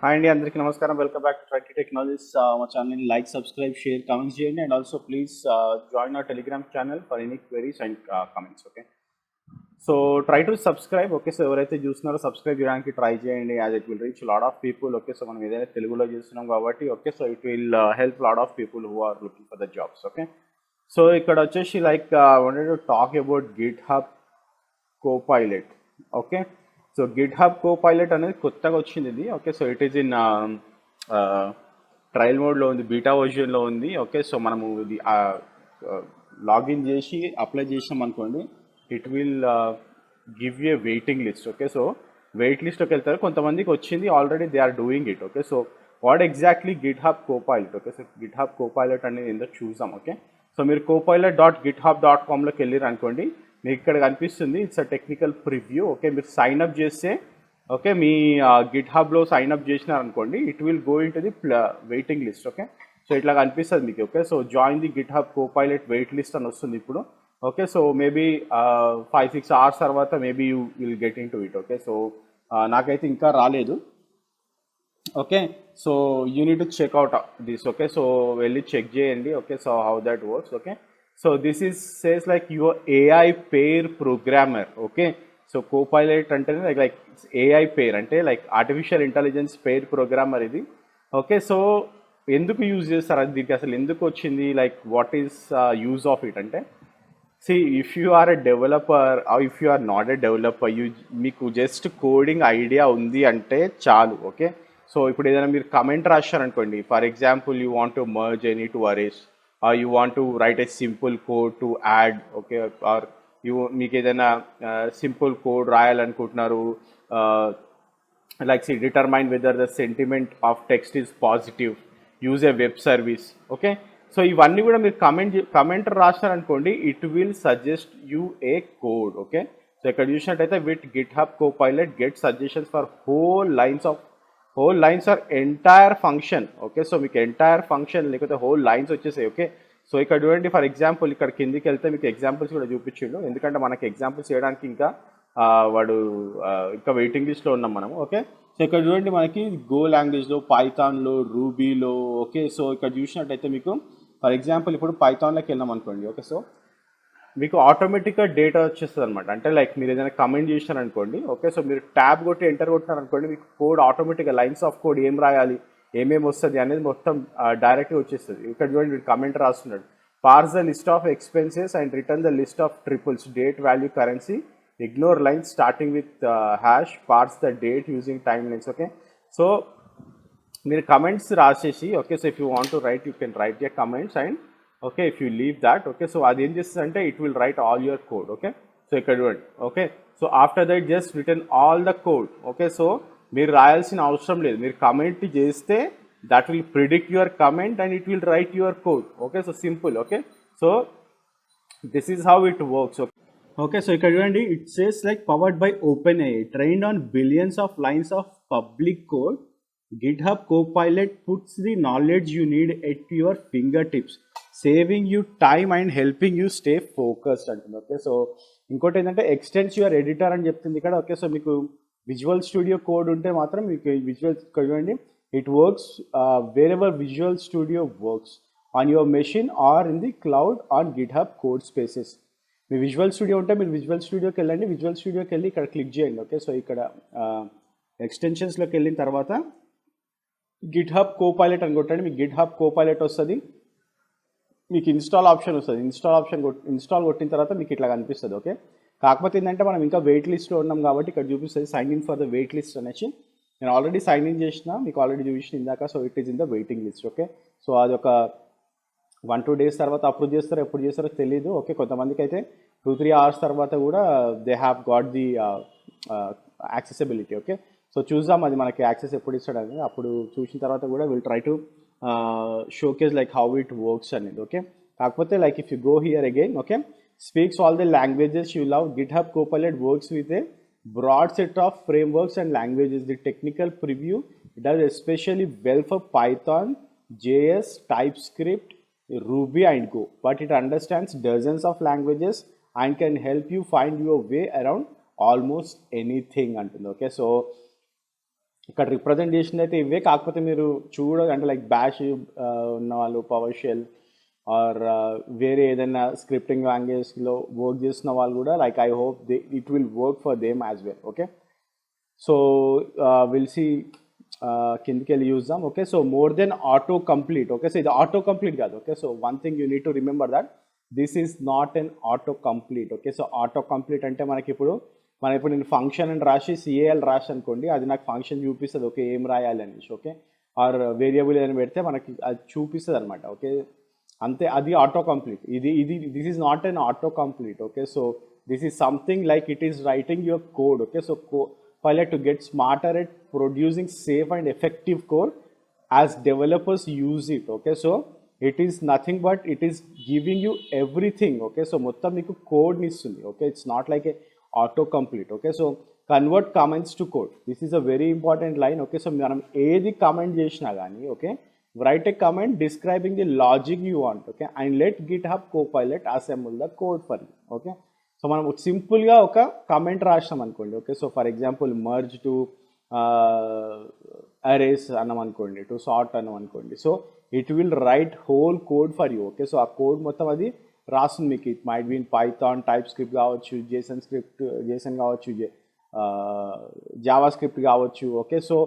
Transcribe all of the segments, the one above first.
Hi అండి, అందరికీ నమస్కారం. వెల్కమ్ బ్యాక్ టు ట్రైటీ టెక్నాలజీస్. మా ఛానల్ని లైక్, సబ్స్క్రైబ్, షేర్, కామెంట్స్ చేయండి. And also please join our telegram channel for any queries and comments. Okay, so try to subscribe. Okay, so ఎవరైతే చూస్తున్నారో subscribe చేయడానికి ట్రై చేయండి, as it will reach lot of people. Okay, so మనం ఏదైనా తెలుగులో చేస్తున్నాం కాబట్టి okay, so it will help lot of people who are looking for the jobs. Okay, so ఇక్కడ వచ్చేసి like wanted to talk about Git hub copilot. Okay, so GitHub copilot అనేది కొత్తగా వచ్చింది ఇది. Okay, so it is in trial మోడ్లో ఉంది, beta వర్జన్లో ఉంది. Okay, so మనము ఇది లాగిన్ చేసి అప్లై చేసాం అనుకోండి, it will give a waiting list. Okay, so wait లిస్ట్లోకి వెళ్తారు. కొంతమందికి వచ్చింది already, they are doing it. Okay, so what exactly GitHub copilot. Okay, so GitHub copilot అనేది ఏందో చూసాం. ఓకే, సో మీరు copilot.github.comలోకి వెళ్ళారు అనుకోండి, మీకు ఇక్కడ కనిపిస్తుంది it's a technical preview. Okay, మీరు సైన్ అప్ చేస్తే ఓకే, మీ గిట్ హబ్లో సైన్ అప్ చేసినారనుకోండి, it will go in to the waiting list. Okay, so ఇట్లా కనిపిస్తుంది మీకు. Okay, so join the GitHub copilot wait list అని వస్తుంది ఇప్పుడు. ఓకే, సో మేబీ 5-6 hours తర్వాత maybe you will get in to it. Okay, so నాకైతే ఇంకా రాలేదు. Okay, so you need to check out this. Okay, so వెళ్ళి check చేయండి. Okay, so how that works. Okay, so this is says like your AI pair programmer. Okay, so copilot అంటేనే like AI pair అంటే like artificial intelligence pair programmer ఇది. Okay, so ఎందుకు use చేస్తారు, అది దీనికి అసలు ఎందుకు వచ్చింది, like what is use of it అంటే, see if you are a developer or if you are not a developer, మీకు జస్ట్ కోడింగ్ ఐడియా ఉంది అంటే చాలు. ఓకే, సో ఇప్పుడు ఏదైనా మీరు కమెంట్ రాశారనుకోండి, for example you want to merge any two arrays or you want to write a simple code to add. Okay, or మీకు ఏదైనా సింపుల్ కోడ్ రాయాలనుకుంటున్నారు, like see determine whether the sentiment of text is positive, use a web service. Okay, so ఇవన్నీ కూడా మీరు comment రాశారనుకోండి, it will suggest you a code. Okay, so ఇక్కడ చూసినట్టయితే with GitHub Copilot get suggestions for whole lines or entire function. Okay, so మీకు entire function లేకపోతే whole lines వచ్చేసాయి. Okay, so ఇక్కడ చూడండి, ఫర్ ఎగ్జాంపుల్ ఇక్కడ కిందికి వెళ్తే మీకు ఎగ్జాంపుల్స్ కూడా చూపించిండు, ఎందుకంటే మనకి ఎగ్జాంపుల్స్ చేయడానికి ఇంకా వాడు ఇంకా వెయిటింగ్ లిస్ట్లో ఉన్నాం మనము. ఓకే, సో ఇక్కడ చూడండి మనకి గో లాంగ్వేజ్లో, పైథాన్లో, రూబీలో. ఓకే, సో ఇక్కడ చూసినట్టయితే మీకు ఫర్ ఎగ్జాంపుల్ ఇప్పుడు పైథాన్లోకి వెళ్ళాం అనుకోండి. ఓకే, సో మీకు ఆటోమేటిక్గా డేటా వచ్చేస్తుంది అనమాట. అంటే లైక్ మీరు ఏదైనా కమెంట్ చేసినారనుకోండి. ఓకే, సో మీరు ట్యాబ్ కొట్టి ఎంటర్ కొట్టినారనుకోండి, మీకు కోడ్ ఆటోమేటిక్గా లైన్స్ ఆఫ్ కోడ్ ఏం రాయాలి, ఏమేమి వస్తుంది అనేది మొత్తం డైరెక్ట్గా వచ్చేస్తుంది. ఇక్కడ చూడండి మీరు కమెంట్ రాస్తున్నాడు, parse the list of expenses and return the list of triples, date, value, currency, ignore lines starting with hash, parse the date using time lines. Okay, so మీరు కమెంట్స్ రాసేసి, okay, so if you want to write you can write your comments and okay if you leave that. Okay, so అది ఏం చేస్తుంది అంటే it will write all your code. Okay, so ఇక్కడ చూడండి. Okay, so after that just written all the code. Okay, so మీరు రాయాల్సిన అవసరం లేదు, మీరు కమెంట్ చేస్తే that will predict your comment and it will right your code. Okay, so simple. Okay, so this is how it works. Okay, so ఇక్కడ చూడండి, it says like powered by OpenAI, trained on billions of lines of public code, GitHub Copilot puts the knowledge you need at your fingertips, saving you time and helping you stay focused అంటుంది. Okay, so ఇంకోటి ఏంటంటే ఎక్స్టెన్స్ your editor అని చెప్తుంది ఇక్కడ. Okay, so మీకు visual studio code ఉంటే మాత్రం మీకు విజువల్ చూడండి, it works wear ever visual studio works on your machine are in the cloud on GitHub code spaces. Me visual studio ఉంటే మీరు విజువల్ స్టూడియోకి వెళ్ళండి, విజువల్ స్టూడియోకి వెళ్ళి ఇక్కడ క్లిక్ చేయండి. ఓకే, సో ఇక్కడ ఎక్స్టెన్షన్స్లోకి వెళ్ళిన తర్వాత గిట్హబ్ కోపైలట్ అని కొట్టండి, మీకు గిట్హబ్ కోపైలట్ వస్తుంది. మీకు ఇన్స్టాల్ ఆప్షన్ వస్తుంది, ఇన్స్టాల్ కొట్టిన తర్వాత మీకు ఇట్లా కనిపిస్తుంది. ఓకే, కాకపోతే ఏంటంటే మనం ఇంకా వెయిట్ లిస్ట్లో ఉన్నాం కాబట్టి ఇక్కడ చూపిస్తుంది sign in for the wait list అనేసి. నేను ఆల్రెడీ సైన్ ఇన్ చేసిన, మీకు ఆల్రెడీ చూపించిన ఇందాక. So it is in the waiting list. Okay, so అది ఒక 1-2 days తర్వాత అప్రూవ్ చేస్తారో ఎప్పుడు చేస్తారో తెలియదు. ఓకే, కొంతమందికి అయితే 2-3 hours తర్వాత కూడా they have got the accessibility. Okay, so చూద్దాం అది మనకి యాక్సెస్ ఎప్పుడు ఇస్తాడని. అప్పుడు చూసిన తర్వాత కూడా will try to showcase like how it works అనేది. ఓకే, కాకపోతే like if you go here again, okay, speaks all the languages you love, GitHub Copilot works with a broad set of frameworks and languages. The technical preview does especially well for Python, JS, TypeScript, Ruby and Go, but it understands dozens of languages and can help you find your way around almost anything అంటుంది. Okay, so ఇక్కడ represent చేసింది అయితే ఇవే, కాకపోతే మీరు అంటే like bash ఉన్న వాళ్ళు, పవర్ షెల్ ఆర్ వేరే ఏదైనా స్క్రిప్టింగ్ లాంగ్వేజ్లో వర్క్ చేస్తున్న వాళ్ళు కూడా like I hope it will work for them as well. Okay, so will see కిందకి వెళ్ళి చూద్దాం. Okay, so more than auto complete. Okay, so ఇది ఆటో కంప్లీట్ కాదు. Okay, so one thing you need to remember that this is not an auto complete. Okay, so auto complete అంటే మనం ఇప్పుడు నేను function అని రాసి సిఏఎల్ రాసి అనుకోండి, అది నాకు ఫంక్షన్ చూపిస్తుంది. ఓకే, ఏం రాయాలి అనేసి. ఓకే, ఆర్ వేరియబుల్ ఏదైనా పెడితే మనకి అది చూపిస్తుంది అనమాట. ఓకే, అంతే, అది auto complete. This is not an auto complete. Okay, so this is something like it is writing your code. Okay, so pilot to get smarter at producing safe and effective code as developers use it. Okay, so it is nothing but it is giving you everything. Okay, so మొత్తం మీకు code ని ఇస్తుంది. Okay, it's not like A auto complete. Okay, so convert comments to code, this is a very important line. Okay, so మనం ఏది comment చేసినా కానీ, okay, write a comment describing the logic you want. Okay, and let GitHub Copilot assemble the code for you. Okay, so మనం సింపుల్గా ఒక comment రాసినాం అనుకోండి. Okay, so for example merge two arrays అన్నాం అనుకోండి, టు సార్ట్ అన్నాం అనుకోండి. So it will write whole code for you. Okay, so ఆ కోడ్ మొత్తం అది రాస్తుంది మీకు. It might been Python, TypeScript కావచ్చు, జేసన్ కావచ్చు, జావా స్క్రిప్ట్ కావచ్చు. Okay, so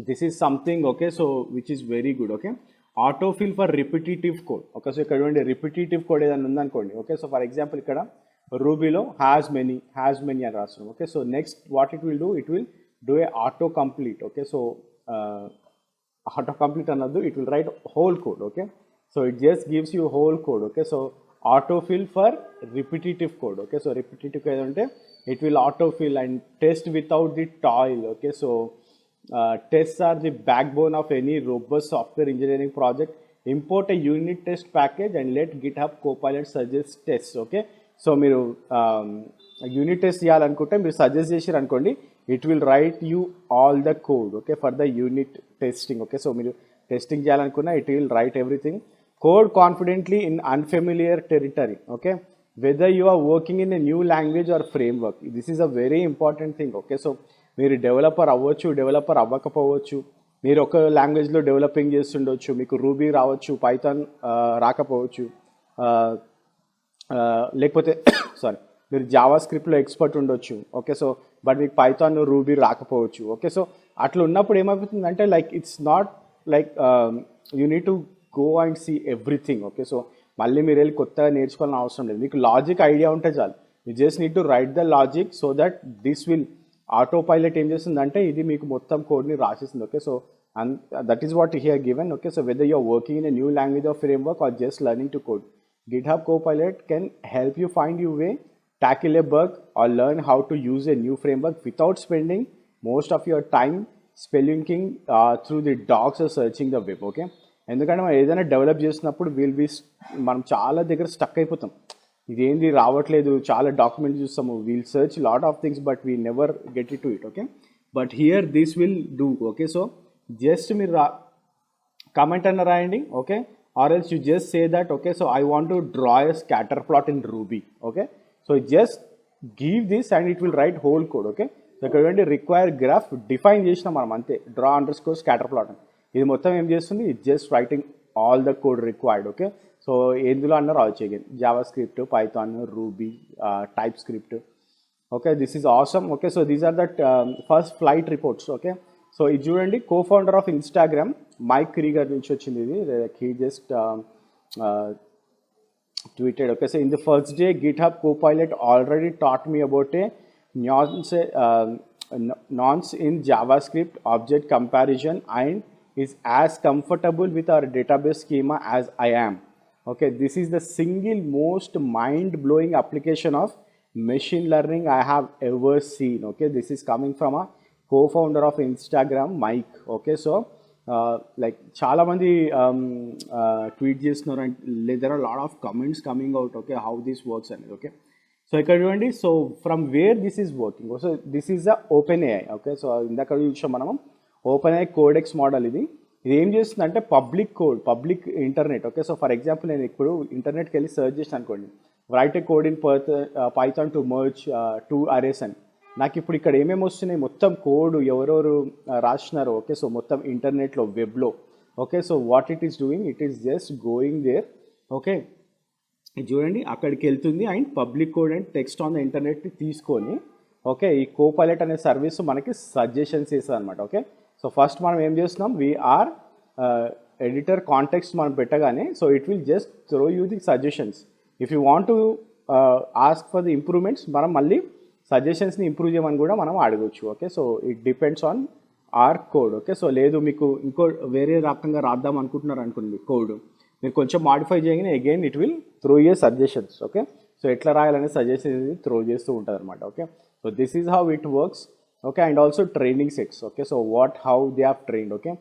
this is something. Okay, so which is very good. Okay, autofill for repetitive code. Okay, so ఇక్కడ repetitive code ఏదైనా ఉందనుకోండి. ఓకే, సో ఫర్ ఎగ్జాంపుల్ ఇక్కడ రూబీలో has many అని రాస్తున్నాం. Okay, so next what it will do a auto complete. Okay, so auto complete అన్నది it will write whole code. Okay, so it just gives you whole code. Okay, so autofill for repetitive code. Okay, so repetitive code ఏదంటే it will autofill and test without the toil. Okay, so tests are the backbone of any robust software engineering project. Import a unit test package and let GitHub Copilot suggest tests. Okay, so మీరు unit test చేయాలనుకుంటే మీరు suggest చేసారు అనుకోండి, it will write you all the code. Okay, for the unit testing. Okay, so మీరు testing చేయాలనుకున్నా it will write everything. Code confidently in unfamiliar territory. Okay, whether you are working in a new language or framework, this is a very important thing. Okay, so మీరు developer అవ్వచ్చు, developer అవ్వకపోవచ్చు, మీరు ఒక లాంగ్వేజ్లో developing చేస్తుండొచ్చు, మీకు ruby రావచ్చు, Python రాకపోవచ్చు, లేకపోతే సారీ మీరు జావా స్క్రిప్ట్లో ఎక్స్పర్ట్ ఉండొచ్చు. ఓకే, సో బట్ మీకు పైథాన్, రూబీ రాకపోవచ్చు. ఓకే, సో అట్లా ఉన్నప్పుడు ఏమవుతుందంటే like it's not like you need to go and see everything. Okay, so మళ్ళీ మీరు వెళ్ళి కొత్తగా నేర్చుకోవాలని అవసరం లేదు. మీకు లాజిక్ ఐడియా ఉంటే చాలు. You just need to write the logic so that this will auto pilot ఏం చేస్తుందంటే ఇది మీకు మొత్తం కోడ్ని రాసిస్తుంది. Okay, so and that is what here given. Okay, so whether you're working in a new language of framework or just learning to code, GitHub Copilot can help you find your way, tackle a bug or learn how to use a new framework without spending most of your time spelunking through the docs or searching the web. Okay, ఎందుకంటే మనం ఏదైనా develop చేసినప్పుడు మనం చాలా దగ్గర stuck అయిపోతాం. ఇదేంది రావట్లేదు, చాలా డాక్యుమెంట్స్ చూస్తాము, we'll search lot of things but we never get it to it. Okay, but here this will do. Okay, so just మీరు కమెంట్ అన్న రాయండి. Okay, or else you just say that okay, so I want to draw a scatter plot in Ruby. Okay, so just give this and it will write whole code. Okay, so ఇక్కడ require graph define చేసినాం మనం అంతే, draw under score scatter plot అని. ఇది మొత్తం ఏం చేస్తుంది, it just writing all the code required. Okay, so ఎందులో అన్న రావచ్చు, again JavaScript, Python, Ruby, TypeScript. Okay, this is awesome. Okay, so these are that first flight reports. Okay, so ఇది చూడండి, co-founder of Instagram Mike Krieger నుంచి వచ్చింది ఇది. He just tweeted. Okay, so in the first day GitHub Copilot already taught me about a nonce in JavaScript object comparison and is as comfortable with our database schema as I am. Okay, this is the single most mind-blowing application of machine learning I have ever seen. Okay, this is coming from a co-founder of Instagram, Mike. Okay, so like చాలా మంది tweet చేస్తున్నారు and there are lot of comments coming out. Okay, how this works అనేది. Okay, so ఇక్కడ చూడండి, so from where this is working. So this is the OpenAI. Okay, so ఇందాక చూసాం మనం open AI codex model. ఇది ఏం చేస్తుందంటే public code, public internet. Okay, so for example నేను ఇప్పుడు ఇంటర్నెట్కి వెళ్ళి సర్చ్ చేసిన అనుకోండి, right A code in Python to merge two arrays అని. నాకు ఇప్పుడు ఇక్కడ ఏమేమి వస్తున్నాయి మొత్తం కోడ్ ఎవరెవరు రాసినారో ఓకే సో మొత్తం ఇంటర్నెట్లో వెబ్లో okay so what it is doing it is just going there okay చూడండి అక్కడికి వెళ్తుంది and public code and text on the internet తీసుకొని ఓకే ఈ కోపైలట్ అనే సర్వీస్ మనకి సజెషన్స్ ఇస్తుంది అనమాట ఓకే సో ఫస్ట్ మనం ఏం చేస్తున్నాం వీఆర్ ఎడిటర్ కాంటెక్స్ట్ మనం పెట్టగానే so it will just throw you the suggestions if you want to ask for the improvements మనం మళ్ళీ సజెషన్స్ని ఇంప్రూవ్ చేయమని కూడా మనం అడగవచ్చు okay so it depends on our code okay so లేదు మీకు ఇంకో వేరే రకంగా రాద్దాం అనుకుంటున్నారు అనుకోండి కోడ్ మీరు కొంచెం మాడిఫై చేయగానే again it will throw you suggestions okay so ఎట్లా రాయాలనే సజెషన్స్ త్రో చేస్తూ ఉంటుంది అనమాట okay so this is how it works okay and also training sets okay so how they have trained okay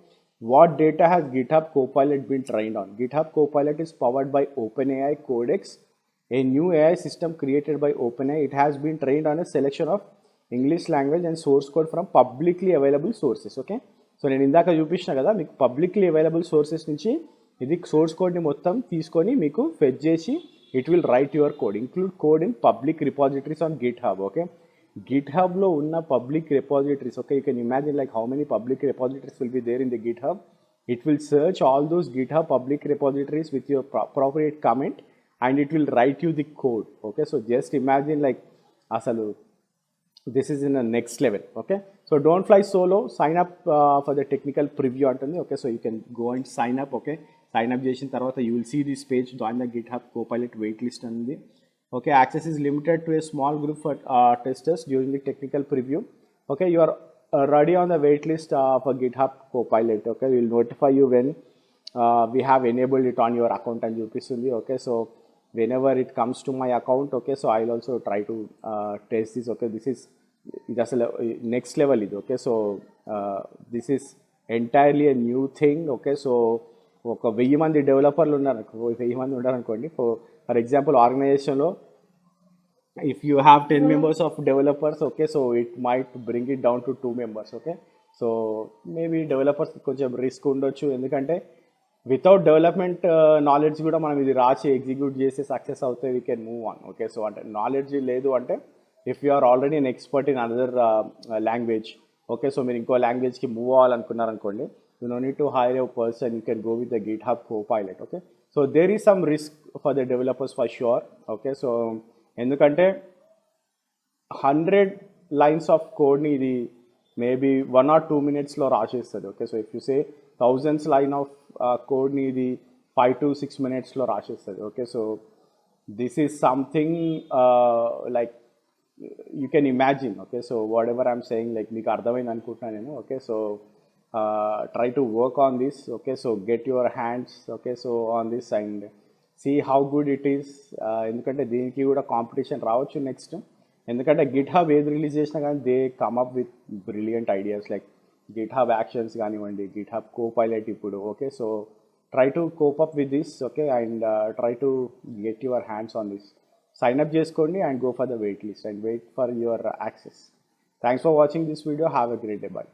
what data has GitHub Copilot been trained on. GitHub Copilot is powered by OpenAI Codex, a new AI system created by OpenAI. It has been trained on a selection of English language and source code from publicly available sources okay so నేను ఇందాక చూపించిన కదా మీకు publicly available sources నుంచి ఇది source కోడ్ని మొత్తం తీసుకొని మీకు ఫెచ్ చేసి it will right your code include code in public repositories on GitHub okay GitHub లో ఉన్న public repositories okay you can imagine like how many public repositories will be there in the GitHub. It will search all those GitHub public repositories with your appropriate comment and it will write you the code okay so just imagine like asalu this is in a next level okay so don't fly solo sign up for the technical preview antundi okay so you can go and sign up okay sign up చేసిన తర్వాత you will see this page join the GitHub Copilot waitlist అంది okay access is limited to a small group for testers during the technical preview okay you are already on the waitlist for GitHub Copilot okay we will notify you when we have enabled it on your account and చూపిస్తుంది okay so whenever it comes to my account okay so I'll also try to test this okay this is ఇది అసలు next level ఇది okay so this is entirely a new thing okay so ఒక 1000 మంది డెవలపర్లు ఉన్నారు 1000 మంది ఉన్నారనుకోండి for example ఆర్గనైజేషన్లో if you have 10 members of developers okay so it might bring it down to 2 members okay so maybe developers కొంచెం risk ఉండొచ్చు ఎందుకంటే వితౌట్ డెవలప్మెంట్ నాలెడ్జ్ కూడా మనం ఇది రాసి ఎగ్జిక్యూట్ చేసి సక్సెస్ అవుతే we can move on okay so అంటే నాలెడ్జ్ లేదు అంటే if you are already an expert in another language okay so మీరు ఇంకో లాంగ్వేజ్కి మూవ్ అవ్వాలనుకున్నారనుకోండి you no need to hire a person you can go with the GitHub Copilot okay so there is some risk for the developers for sure okay so ఎందుకంటే 100 lines of కోడ్ని ఇది maybe 1 or 2 minutesలో రాసేస్తుంది okay so if you say thousands line of కోడ్ని ఇది 5 to 6 minutesలో రాసేస్తుంది okay so this is something like you can imagine okay so whatever I'm saying like మీకు అర్థమైంది అనుకుంటున్నాను నేను okay so try to work on this okay so get your hands okay so on this and see how good it is ఎందుకంటే దీనికి కూడా competition రావచ్చు next ఎందుకంటే GitHub ఏది రిలీజ్ చేసినా కానీ they come up with brilliant ideas like GitHub actions కానివ్వండి GitHub Copilot ఇప్పుడు okay so try to cope up with this okay and try to get your hands on this sign up చేసుకోండి and go for the wait list and wait for your access thanks for watching this video have a great day by